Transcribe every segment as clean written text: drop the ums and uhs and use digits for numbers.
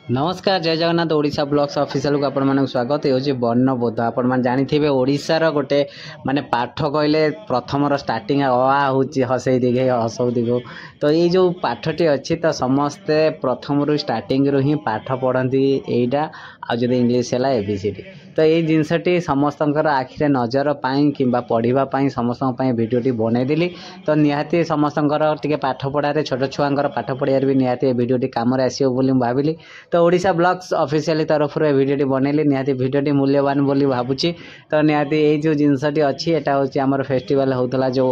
नमस्कार जय Jagannath Odisha blogs official को आपण स्वागत ये वर्णबोध आपण मैंने जानी ओडिशार गोटे माने पाठ कहले प्रथम स्टार्टिंग हूँ हसई दिघे हसऊ दिघ तो ये जो पाठटी अच्छी तो समस्ते प्रथम रू स्टार्टिंग रू ही पाठ पढ़ती यहीटा आदि इंग्लीश है एबीसीडी तो ये जिनसटी समस्त आखिरे नजर पाई कि पढ़ापी समस्त भिडटी बनईदेली तो निहाती समस्त टे पाठ पढ़ारे छोट छुआर पाठ पढ़ार भी निहाती भिडटी कम आसो भाविली तो ओडिशा ब्लॉग्स ऑफिशियल तरफ भिडटी बनैली निहाती भिडटी मूल्यवान बोली भावुची तो निहाती ये जो जिनसटी अच्छी एटा हूँ आमर फेस्टिवल होता जो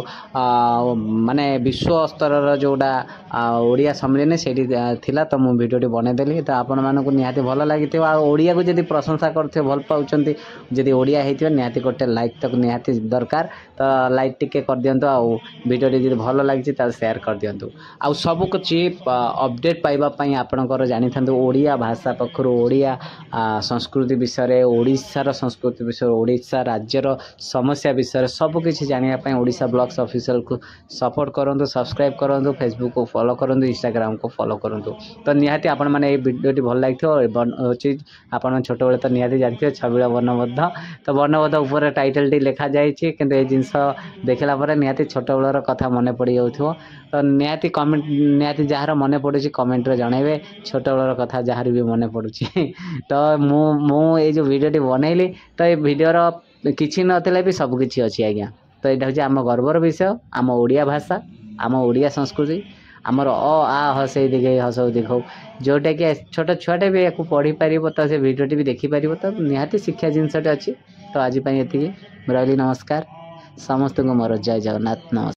माने विश्व स्तर जोड़ा ओडिया सम्मेलन से थिला तो मुझे भिडटी बनईदेली तो आपण मानक निहाती भल लगी ओडिया को जब प्रशंसा करते भल पाँच जदि ओडिया होती निहाती गोटे लाइक तक निहाती दरकार तो लाइक टिके कर दिंतु आउ भिडटी जब भल लगी शेयर कर दिंतु आउ सब कुछ अपडेट पाइबापी आपणकर जानी था ओडिया भाषा पक्षर ओडिया संस्कृति विषय ओडिशार संस्कृति विषय ओडिशा राज्यर समस्या विषय सबकि जानापी ओडिशा ब्लॉग्स ऑफिशियल को सपोर्ट करूँ सब्सक्राइब करूँ फेसबुक को फॉलो करूँ इंस्टाग्राम को फॉलो करूँ तो निहाती आपण मैंने ये वीडियोटी भल लगी आपण छोट बेले तो निहाती जानते छबिल वर्णबोध तो वर्णबोध ऊपर टाइटल टी लिखा जाए कि जिनस देखला निहाती छोट बेलर कथा मन पड़ जाऊ तो निहाती कमेंट निहाती जार मन पड़ू कमेंट रे जनइबे छोट बेलर कथा जार भी मन पड़ुची तो मु ये जो वीडियोटी बनैली तो ये वीडियोर किसी नथिले भी सब किछि अछि आज्ञा तो यहाँ हूँ आम गर्वर विषय आम ओडिया भाषा आम ओडिया संस्कृति आमर हसई दिखे हसऊ दिखौ जोटा कि छोट छुआटे भी या पढ़ी पार तो से भिडियोटी भी देखिपार तो निहाती शिक्षा जिनसटे अच्छी तो आज ये रही नमस्कार समस्त को मोर जय जगन्नाथ नमस्कार।